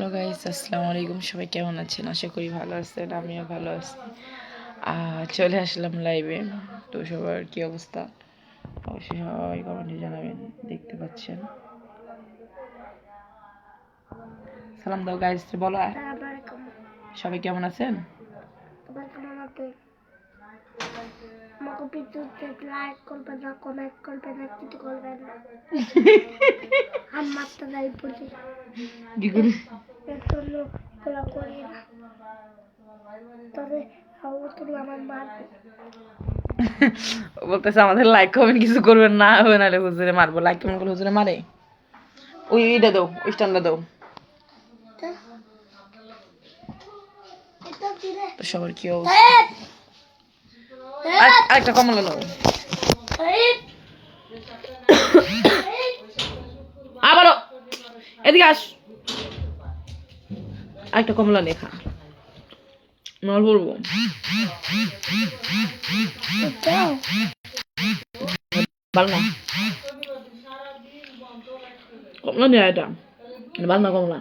Hello guys, আসসালামু আলাইকুম। সবাই কেমন আছেন? আশা করি ভালো আছেন, আমিও ভালো আছি। চলে আসলাম লাইভে। তো সবার কি অবস্থা অবশ্যই সবাই কমেন্টে জানাবেন। দেখতে পাচ্ছেন, সালাম দাও গাইস, বলো সবাই কেমন আছেন। লাইক করবেন না, কমেন্ট করবেন না, কিছু করবেন না। আমার তো লাইভ বলি কি করি এত লোকগুলা করি না, তবে আমার মারবে। বলতেছে আমাদের লাইক কমেন্ট কিছু করবেন না, হবে নাহলে হুজুরে মারবো। লাইক কমেন্ট করলে হুজুরে মারে। ওই এইটা দাও, ওই স্ট্যান্ডটা দাও। তো সবার কি অবস্থা? আরেকটা কমলা নাও। আবারও এদিকে আস, আরেকটা কমলা লেখা নল বলবো। ভালো না কমলা নেই, এটা ভালো না কমলা।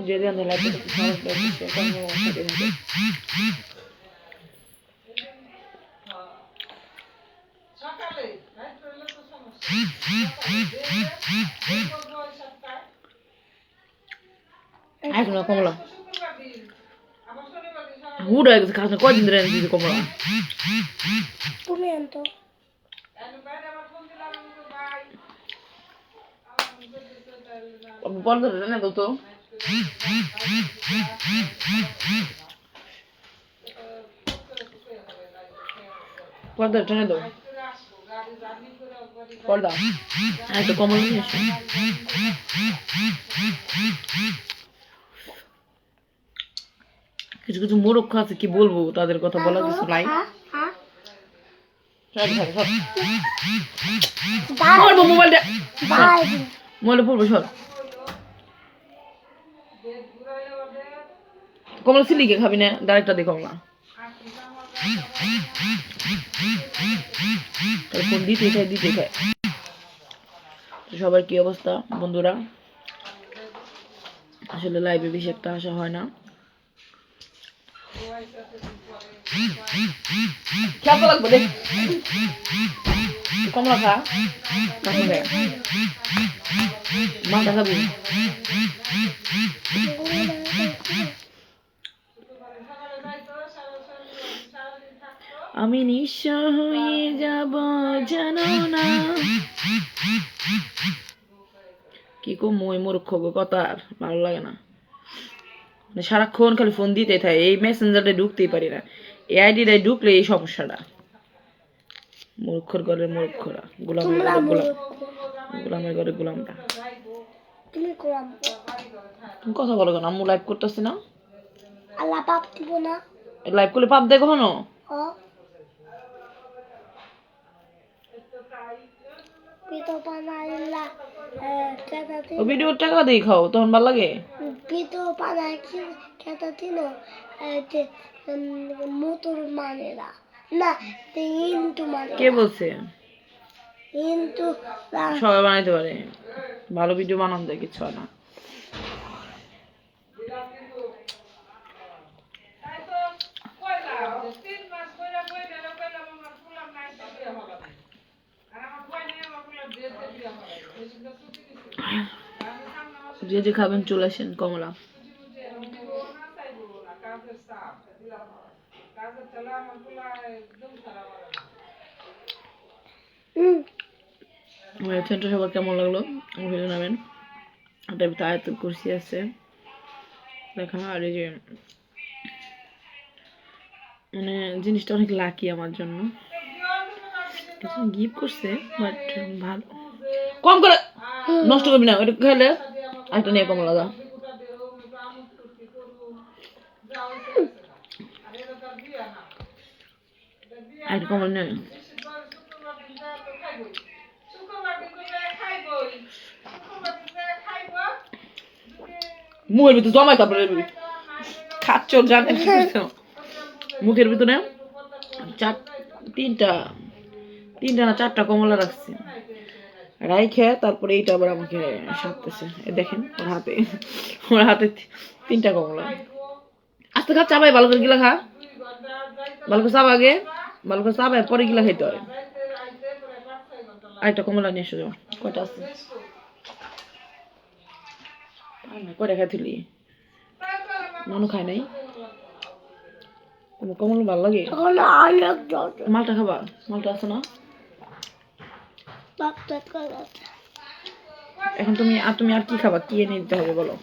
যদি আমি লাইক এখন কমলা হুড হয়ে গেছে, খাস না কয়দিন ধরে দিদি কমলা। তুমি আনতো পর্দা টেনে দাও তো। পর্দা টেনে দাও, পর্দা একটু কমলা নিয়ে এসো। কিছু কিছু মূর্খ আছে, কি বলবো তাদের কথা, বলার কিছু নাই। মোবাইলটা পড়বো সর। কমলা সিলিকে খাবি না, ডাইরেক্টটা দেখো না। ফোন দিতে খায়। সবার কি অবস্থা বন্ধুরা? আসলে লাইভে বেশি একটা আসা হয় না। খেয়াল লাগবে দেখ, কমলা খা, মাথা খাবি। আমি নিঃস্ব হয়ে যাব জানো না। কি কম ওই মূর্খ কথা, আর ভালো লাগে না। সারাক্ষণ খালি ফোন দিতে থাকে, এই মেসেঞ্জারে ঢুকতেই পারি না। এই আইডিটাই ঢুকলে এই সমস্যাটা। মূর্খর ঘরের মূর্খরা, গোলামের ঘরে গোলাম, গোলামের ঘরে গোলামরা। তুমি কথা বলো কেন? আম্মু লাইভ করতেছি না, আল্লাহ পাপ দিব না। লাইভ করলে পাপ দেয় কখনো? ভিডিও টাকা দিয়ে খাও, তখন ভালো লাগে। কে বলছে? সবাই বানাইতে পারে, ভালো ভিডিও বানান যায়, কিছু হয় না। যে যে খাবেন চলে আসেন। কমলা সবার কেমন লাগলো ভিডিও নামেন। এটার ভিতরে আয়াতুল কুরসি আছে দেখা। আর এই যে মানে জিনিসটা অনেক লাকি আমার জন্য, গিফট করছে, বাট ভালো। কম করে নষ্ট করবি না, এটা খেলে একটা নিয়ে কমলা দা। আর কমলা নেই, মুখের ভিতরে জমায়, তারপরে খাচ্ছ জানে মুখের ভিতরে তিনটা 3টা না 4টা কমলা রাখছি রাইখে তারপরে এইটা আবার আমাকে সারতেছে দেখেন ওর হাতে 3টা কমলা আস্তে খা চাবাই ভালো করে গিলা খা ভালো করে চাবা আগে ভালো করে চাবাই পরে গিলা খাইতে হয় আরেকটা কমলা নিয়ে এসো যাও কয়টা আছে কয়টা খাইছিলি মানু খায় নাই তোমার কমলা ভালো লাগে এখন অনেক জ্বর মালটা খাবা মালটা আছে না বাপটা করে এখন তুমি আর কি খাবা কি এনে দিতে হবে বলো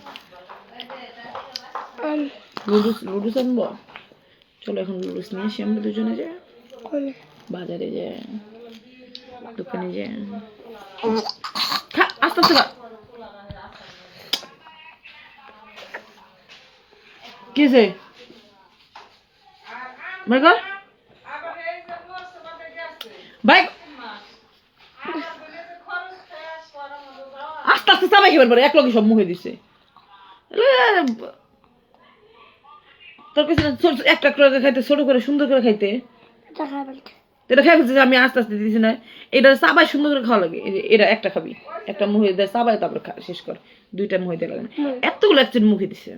লুডুস আনবো চলো এখন লুডুস নিয়ে আসি আমরা দুজনে যে বাজারে যে দোকানে যে খা আস্তে আস্তে খা কিসে মাইগো বাইক আস্তে আস্তে চাবাই খেবার পরে এক লগে সব মুখে দিছে তোর কাছে একটা করে খাইতে ছোট করে সুন্দর করে খাইতে এটা খাই ফেলছে আমি আস্তে আস্তে দিছি না এটা চাবাই সুন্দর করে খাওয়া লাগে এটা একটা খাবি একটা মুখে দেয় চাবাই তারপরে শেষ কর 2টা মুখে দেওয়া লাগে এতগুলো একজন মুখে দিছে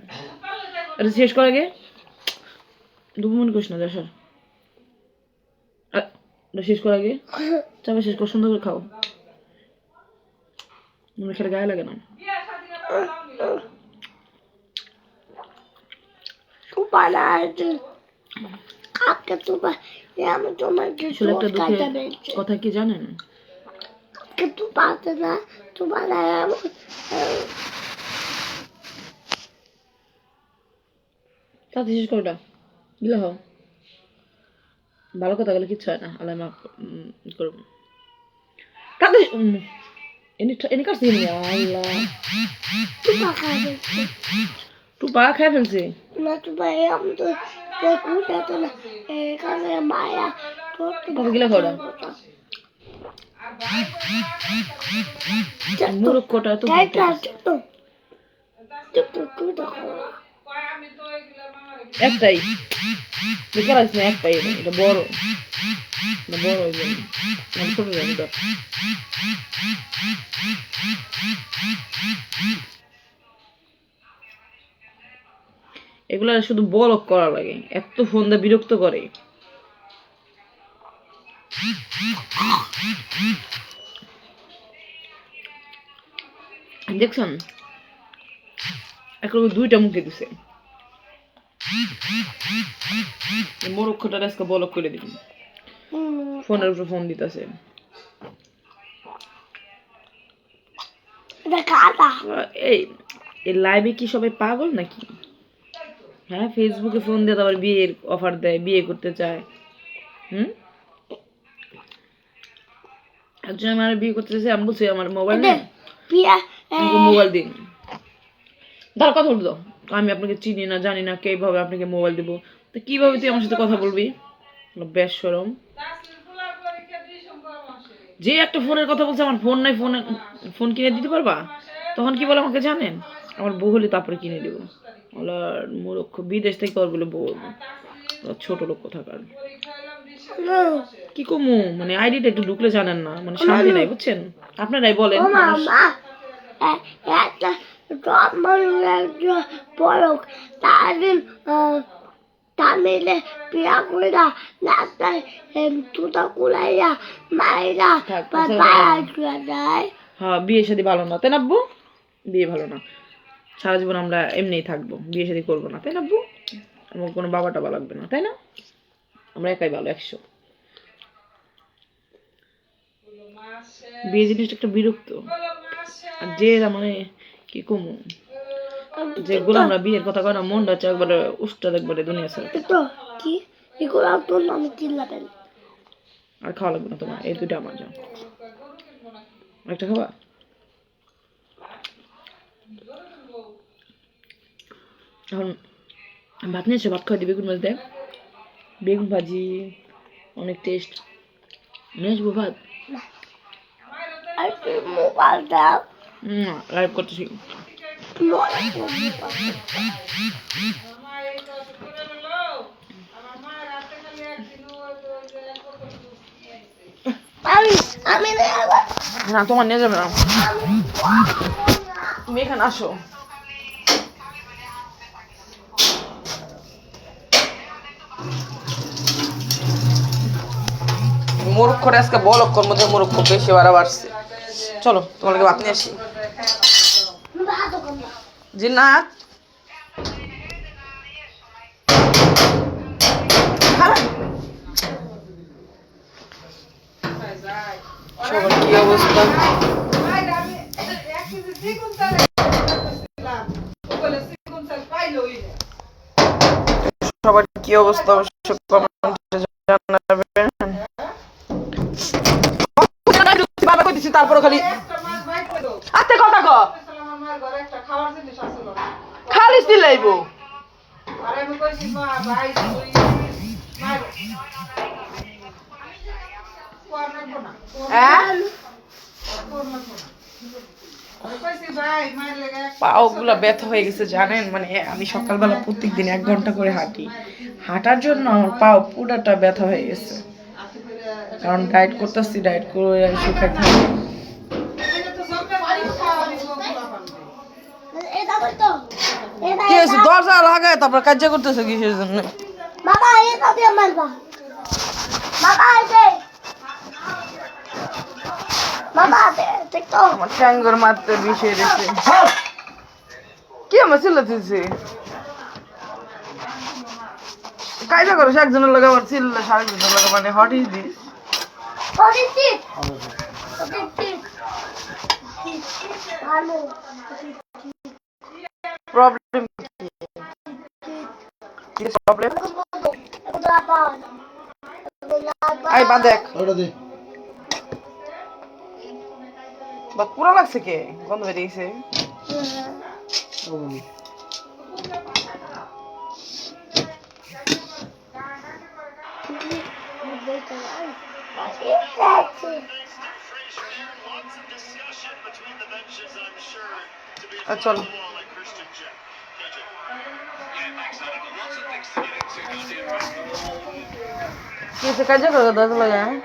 এটা শেষ কর আগে ডুবু মনে করিস না যা সর শেষ কর আগে চাবাই শেষ কর সুন্দর করে খাও খেলে গায়ে লাগে না কথা কি জানেন তাতে শেষ করো গিলা হও ভালো কথা বলে কিচ্ছু হয় না আল্লাহ মাফ করবো কাঁদে এনে কাটছি আল্লাহ টুপা খাই ফেলছে গিলা খাওয়া মুরুক্ষটা তো একটাই বেকার আছে না একটাই এটা বড় ছোট জানি তো এগুলা শুধু বলক করা লাগে এত ফোন দিয়ে বিরক্ত করে দেখছেন এখন 2টা মুখে দিছে মোরক্ষটা আজকে বলক করে দিবি ফোনের উপর ফোন দিতেছে এই লাইভে কি সবাই পাগল নাকি হ্যাঁ ফেসবুকে ফোন দিয়ে আবার বিয়ের অফার দেয় বিয়ে করতে চায় একজন আমার বিয়ে করতে চাইছে আমি বলছি আমার মোবাইল নেই মোবাইল দিন তার কথা বলতো আমি আপনাকে চিনি না জানি না কিভাবে আপনাকে মোবাইল দিব তো কিভাবে তুই আমার সাথে কথা বলবি বেশ শরম যে একটা ফোনের কথা বলছে আমার ফোন নাই ফোন কিনে দিতে পারবা তখন কি বলে আমাকে জানেন আমার বউ হলে তারপরে কিনে দেবো মূর্খ বিদেশ থেকে ওর বলে বউ ছোট লোক কোথাকার কি কমু মানে আইডিটা একটু ঢুকলে জানেন না মানে শান্তি নাই বুঝছেন আপনারাই বলেন তামিলে পিয়া কইরা নাস্তায় তুতা কুলাইয়া মাইরা হ্যাঁ বিয়ে শাদী ভালো না তাই না আব্বু বিয়ে ভালো না সারা জীবন আমরা এমনিই থাকবো বিয়ে শাদী করবো না তাই না আব্বু আমার কোনো বাবা টাবা লাগবে না তাই না আমরা একাই ভালো 100 বিয়ে জিনিসটা একটা বিরক্ত আর যে মানে কি কমু যেগুলো আমরা বিয়ের কথা কয় না মনটা হচ্ছে একবারে উষ্টা একবারে দুনিয়া ছাড়া কি এগুলো তোর নাম কি লাগবে আর খাওয়া লাগবে না তোমার এই 2টা আমার যাও একটা খাবা এখন ভাত নিয়েছো ভাত খাওয়া দিই বেগুন ভাজি দেয় বেগুন ভাজি অনেক টেস্ট নিয়ে আসবো ভাত মোবাইল দাও লাইভ করতেছি আমি না তোমার নিয়ে যাবে না, তুমি এখানে আসো। মুরুখ করে আজকে বলক্ষর মধ্যে মুরুখ খুব বেশি বাড়া বাড়ছে। চলো তোমাকে ভাত নিয়ে আসি। জিন্নাত সবার কি অবস্থা? সবার কি অবস্থা অবশ্যই কমেন্টে জানাবেন। তারপরে খালি আতে কথা ক খালি দিলাইবো। পাও গুলা ব্যথা হয়ে গেছে জানেন, মানে আমি সকালবেলা প্রত্যেকদিন 1 ঘন্টা করে হাঁটি, হাঁটার জন্য আমার পাও পুরাটা ব্যথা হয়ে গেছে, কারণ ডায়েট করতেছি, ডায়েট করে শুকাই থাকি। কি হয়েছে? দরজা লাগায় তারপর কাজ করতেছে কিসের জন্য? বাবা এটা দিয়ে মারবা, বাবা এটা বাবা দেখতো আমার ট্যাঙ্গর মারতে বিষয় রয়েছে। কি আমার চিল্লাতেছে? কায়দা করো একজনের লাগে আবার চিল্লা, আরেকজনের লাগে, মানে হোয়াট ইজ দিস? ভালো প্রবলেম কি? প্রবলেম আই বা দেখ বা পুরো লাগছে, কে গন্ধ বেরিয়েছে। চল কিসে কাজ করে দরজা লাগায়?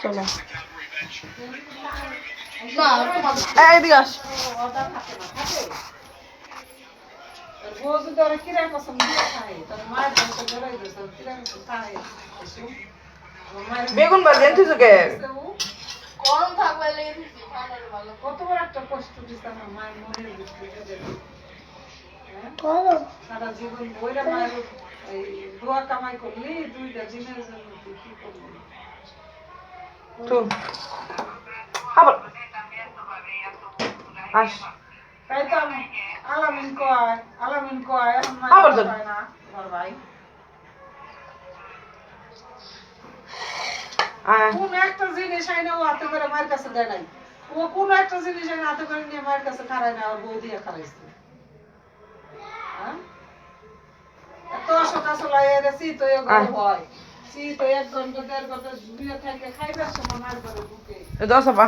চলো এইদিকে আস। বেগুন ভাজি এনেছিস কে? গরম থাকবে কতবার একটা কষ্ট দিতাম না মায়ের মনের ভিতরে গরম সারা জীবন বইরা মায়ের এই দোয়া কামাই করলি 2টা দিনের জন্য তুই কি করবি? চল আবার আস। তাই তো আলামিন কয় আবার চল। না ঘর ভাই কোন একটা জিনিস আইনা ও হাতে করে মায়ের কাছে দেয় নাই, ও কোন একটা জিনিস আইনা হাতে করে নিয়ে মায়ের কাছে খাড়ায় না, আর বউ দিয়ে খাড়াইছে। হ্যাঁ এত সকাল সকাল এসেছি তো হয় শীত 1 ঘন্টা 1.5 ঘন্টা ঝুলিয়ে থাকে, খাইবার সময় মায়ের ঘরে ঢুকে দশ আপা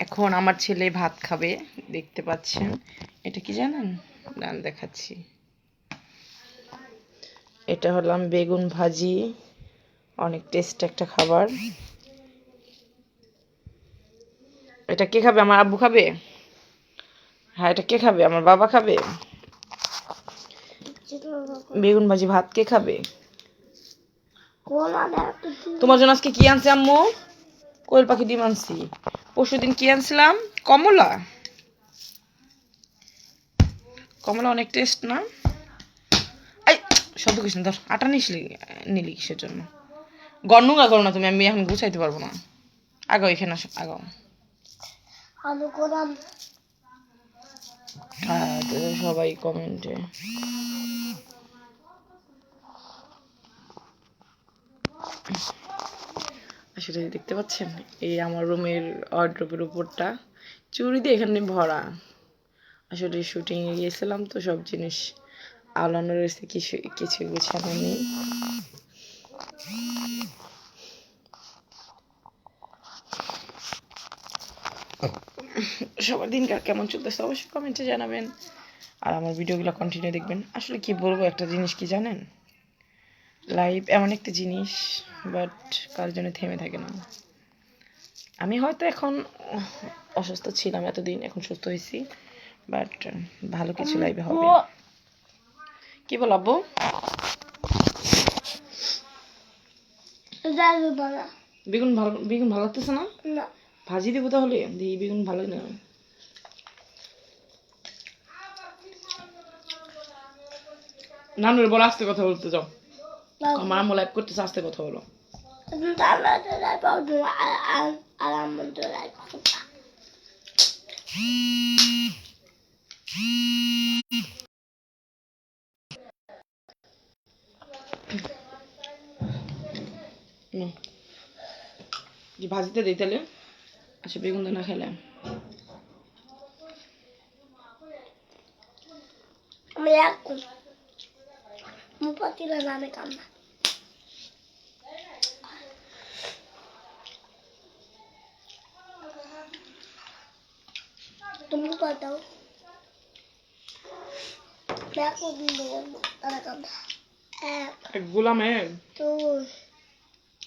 এখন আমার ছেলে ভাত খাবে, দেখতে পাচ্ছেন। এটা কি জানেন? ডান দেখাচ্ছি। এটা হলাম বেগুন ভাজি, অনেক টেস্ট একটা খাবার। এটা কে খাবে? আমার আব্বু খাবে? হ্যাঁ, এটা কে খাবে? আমার বাবা খাবে। বেগুন ভাজি ভাত কে খাবে? তোমার জন্য আজকে কি আনছে আম্মু? কোয়েল পাখি ডিম আনছি। পরশুদিন কি আনছিলাম? কমলা। কমলা অনেক টেস্ট না? এই শব্দ কৃষ্ণ ধর, আটা নিলি কিসের জন্য? গন্নুগা করো না তুমি, আমি এখন গুছাইতে পারবো না। আগাও এখানে আসো, আগাও। সবাই কমেন্টে আসলে দেখতে পাচ্ছেন, এই আমার রুমের ওয়ার্ড্রোবের উপরটা চুড়ি দিয়ে এখানে ভরা। আসলে শুটিং এ গিয়েছিলাম তো সব জিনিস আলানো রয়েছে, কিছু গুছানো নেই। সবার দিনকার কেমন চলতেছে অবশ্যই কমেন্টে জানাবেন। আর আমার ভিডিওগুলো কন্টিনিউ দেখবেন। আসলে কি বলবো, একটা জিনিস কি জানেন, লাইফ এমন একটা জিনিস, বাট কার জন্য থেমে থাকে না। আমি হয়তো এখন অসুস্থ ছিলাম এতদিন, এখন সুস্থ হয়েছি, বাট ভালো কিছু লাইফে হবে। কি বল আব্বু? বেগুন ভালো লাগতেছে না? না ভাজি দেবো তাহলে, দেখি বেগুন ভালো না। নানুর বল আস্তে কথা বলতে যাও, আমার আম্মু লাইভ করতেছে, আস্তে কথা বলো। নাও, যে ভাজিতে দিই তাহলে। আচ্ছা বেগুন তো না খেলে আমি এখন মুপাতিরা নামে কান্না তুমি কোথাও দেখো দিন তারা কান্না এক গোলামে তো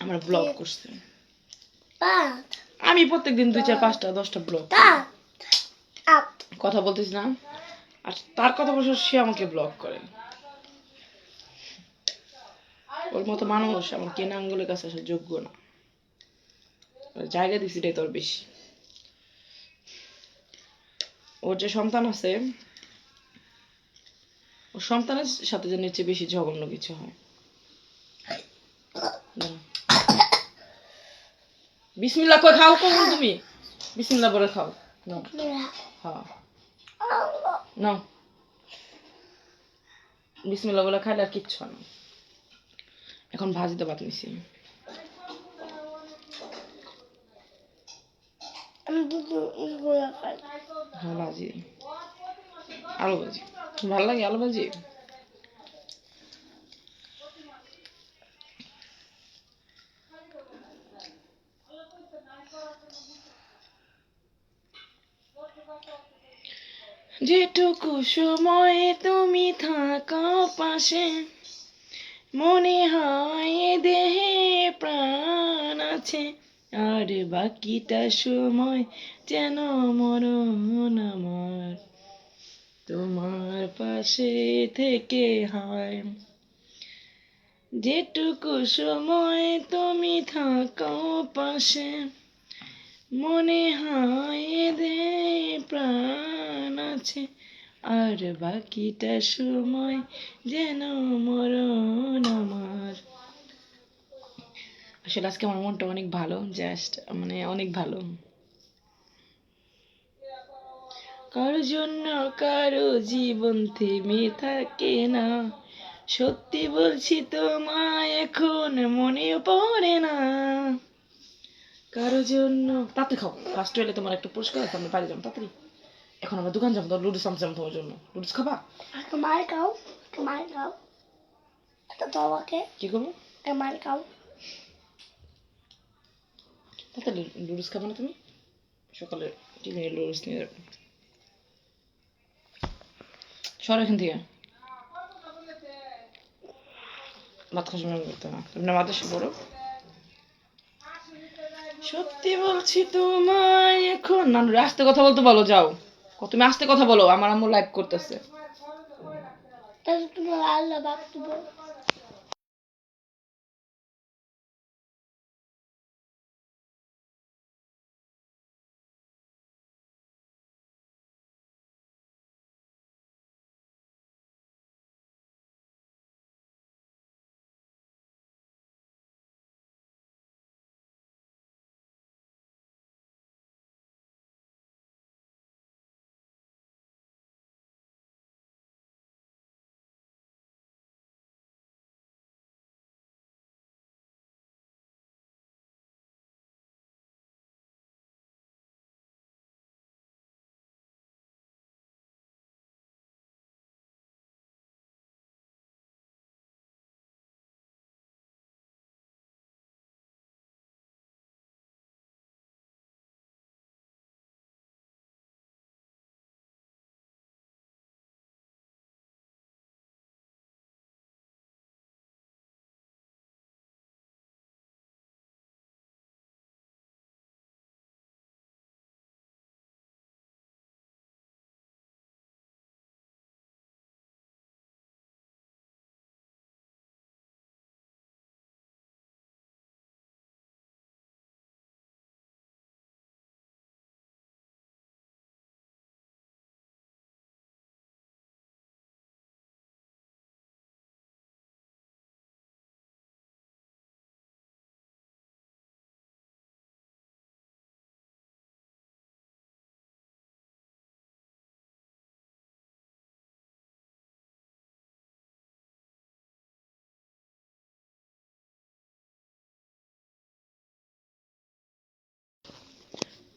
আমার ব্লগ করছে। পাঁচ আমি প্রত্যেকদিন 2 4 5টা 10টা ব্লগ সাত আট কথা বলতেছি না, আর তার কথা বলছে সে আমাকে ব্লগ করে। ওর মতো মানুষ আমার কেনা আঙ্গুলের কাছে আসার যোগ্য না। ওর জায়গা দিচ্ছি এটাই তোর বেশি। ওর যে সন্তান আছে, ওর সন্তানের সাথে যেন এর চেয়ে বেশি জঘন্য কিছু হয়। বিসমিল্লাহ কই খাও কখন তুমি? বিসমিল্লাহ বলে খাও। নাও হ্যাঁ নাও, বিসমিল্লাহ বলে খাইলে আর কিচ্ছু হয় না। এখন ভাজিতে ভাত নিছি। আমি দুটো ইগুলো খাই হ্যাঁ ভাজি, আলু ভাজি ভালো লাগে। আলু ভাজি যেটুকু সময় তুমি থাকা পাশে, মনে হয় এ দেহে প্রাণ আছে, আর বাকিটা সময় যেন মরণ আমার তোমার পাশে থেকে হয়। যেটুকু সময় তুমি থাকো পাশে, মনে হয় এ দেহে প্রাণ আছে, আর বাকিটা সময় যেন মরণ আমার। আসলে আজকে আমার মনটা অনেক ভালো, জাস্ট মানে অনেক ভালো। কারো জন্য কারো জীবন থেমে থাকে না, সত্যি বলছি তোমায় এখন মনেও পড়ে না। কারো জন্য তাড়াতাড়ি খাও, ফার্স্ট হলে তোমার একটা পুরস্কার আছে, আমরা বাড়ি যাবো তাড়াতাড়ি। এখন আমরা দোকান যাবো, লুডুস আনতে যাবো তোমার জন্য। লুডুস খাবা? মার খাও মার খাও এটা তো আমাকে কি করবো? মার খাও তাড়াতাড়ি লুডুস খাবে না তুমি? সকালে টিফিনে লুডুস নিয়ে যাবো। সর এখান থেকে, ভাত খাওয়ার সময় করতে না, তুমি না মাদ্রাসা পড়ো। সত্যি বলছি তোমায় এখন, না আস্তে কথা বলতে বলো, যাও তুমি আস্তে কথা বলো, আমার আম্মু লাইভ করতেছে। তাহলে তুমি আল্লাহ বাপ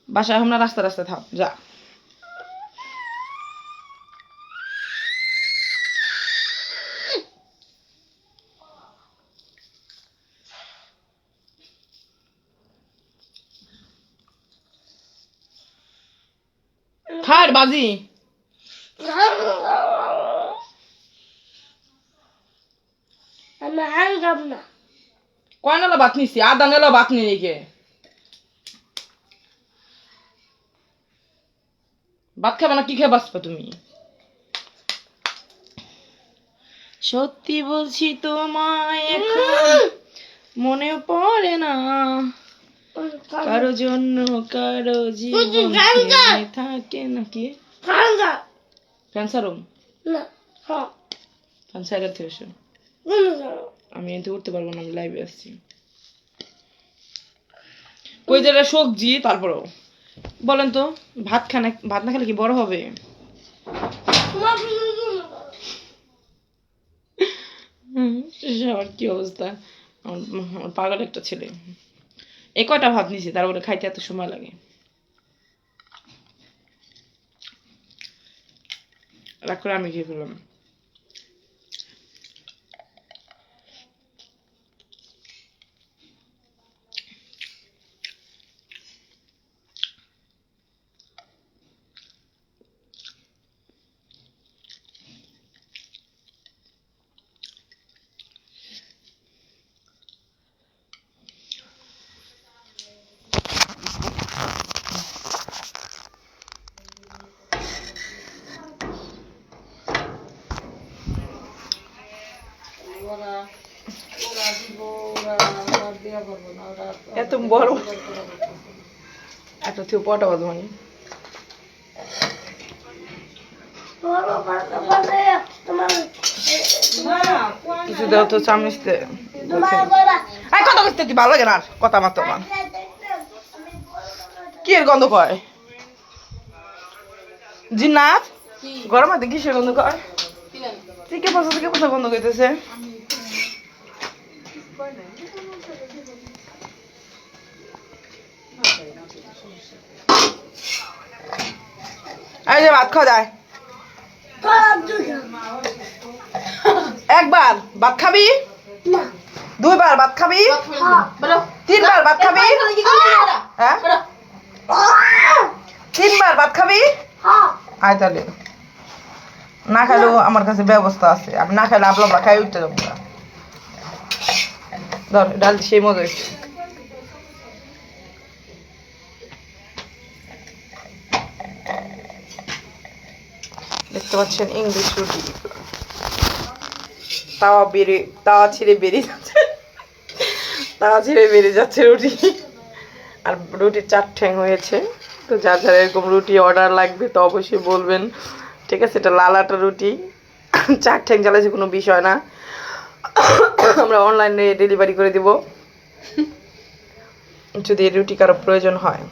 বাসায় আমরা রাস্তা রাস্তা থাক যা। খার বাজি আমি আনগাম না। কয় নালা ভাত নিছি, আধা নালা ভাত নিয়ে রেখে ভাত খাবে না, কি খেয়ে বাঁচবে তুমি? সত্যি বলছি তোমায় এখন মনে পড়ে না, কারো জন্য কারো জীবন থেমে থাকে নাকি। খাঙ্গা ক্যান্সারম না। হ্যাঁ ক্যান্সারের থেকে এসো। আমি এতে উঠতে পারবো না, আমি লাইভে আসছি। কই যেটা সবজি, তারপরেও বলেন তো, ভাত না খেলে কি বড় হবে? সবার কি অবস্থা, আমার পাগল একটা ছেলে। এই কয়টা ভাত নিছি, তারপরে খাইতে এত সময় লাগে। রাগ করে আমি খেয়ে ফেললাম। এত বড় একটা থেকে পটা বাজে মানে কিছু দেওয়া তো চামিচতে কথা করতে তুই ভালো লাগে না, আর কথা মাত্র না। কি এর গন্ধ কয়? জিন্নাত গরম হাতে কিসের গন্ধ কয়? থেকে পচা গন্ধ করতেছে। এই যে ভাত খাওয়া যায়, একবার ভাত খাবি, দুইবার ভাত খাবি, তিনবার ভাত খাবি, হ্যাঁ 3বার ভাত খাবি। আয় তাহলে না খাইলেও আমার কাছে ব্যবস্থা আছে, আমি না খাইলে আপলা খাই উঠতে যাবো। ধর ডাল সেই মজা হয়েছে। দেখতে পাচ্ছেন ইংলিশ রুটি, তাওয়া ছিঁড়ে বেরিয়ে যাচ্ছে রুটি। আর রুটির 4 ঠ্যাং হয়েছে। তো যার যার এরকম রুটি অর্ডার লাগবে তো অবশ্যই বলবেন, ঠিক আছে? এটা লালাটা রুটি, 4 ঠ্যাং জ্বালাইছে, কোনো বিষয় না, আমরা অনলাইনে ডেলিভারি করে দিব যদি এই রুটি কারো প্রয়োজন হয়।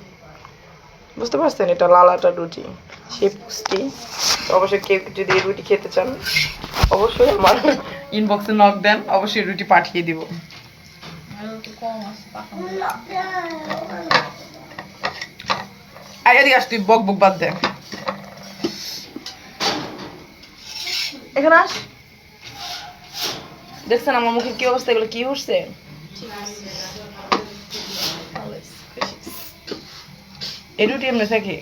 বুঝতে পারছেন, এটা লালাটা রুটি, সেই পুষ্টি। অবশ্যই কেউ যদি এই রুটি খেতে চান অবশ্যই আমার ইনবক্সে নক দেন, অবশ্যই রুটি পাঠিয়ে দিব। এদিকে আস, তুই বক বক বাদ দে, এখানে আস। দেখছেন আমার মুখে কি অবস্থা, এগুলো কি উঠছে? এই রুটি এমনি থাকে,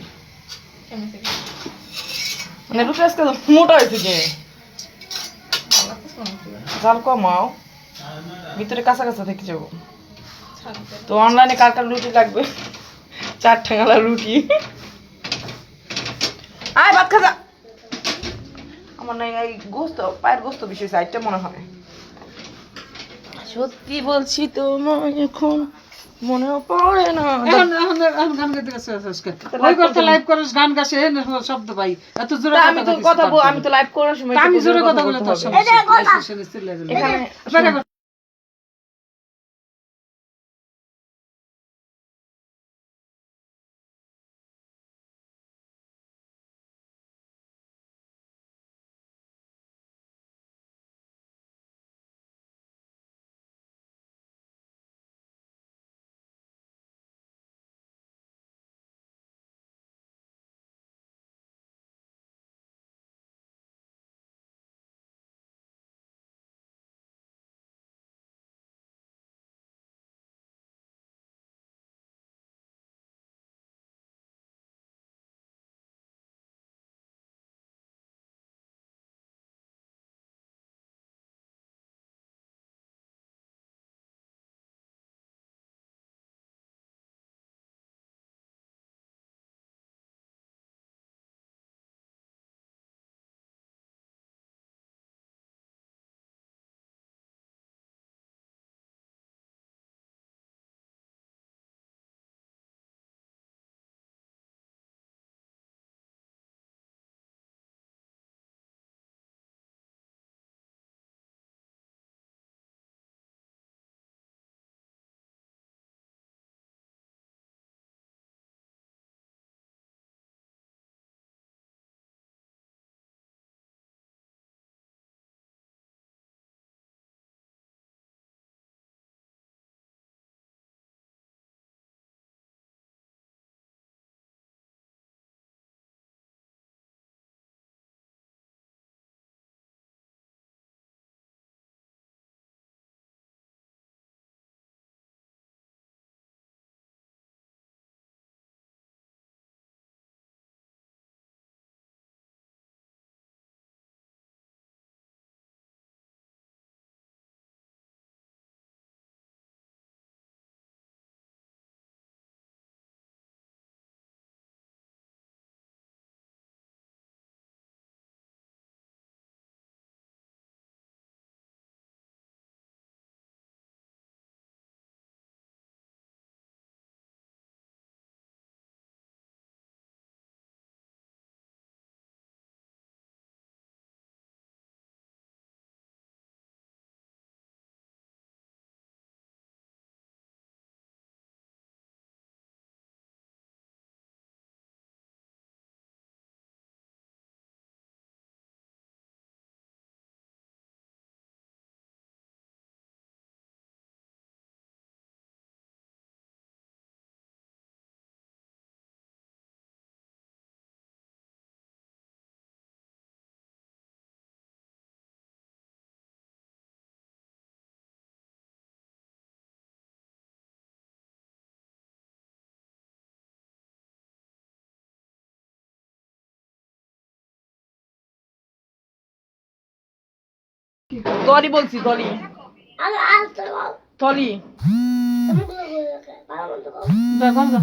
মানে রুটি আজকে মোটা হয়েছে কি? জাল কমাও, ভিতরে কাঁচা কাঁচা থেকে যাবো। তো অনলাইনে কার কার রুটি লাগবে, 4 ঠ্যাঙালা রুটি, আয় ভাত খাজা। আমার না এই গোস্ত, পায়ের গোস্ত বেশি সাইডটা মনে হয়। সত্যি বলছি তোমায় এখন মনেও পড়ে না। এখন গান গাইতে গেছে আজকে ওই করতে লাইভ করিস, গান গাছে শব্দ পাই, এত জোরে আমি তো কথা আমি তো লাইভ করার সময় আমি জোরে কথা বলে তোর সমস্যা। তলি বলছি তলি আর আর তো তলি তুমি গুলো গুলো ভালো মন্দ করো যা কর যা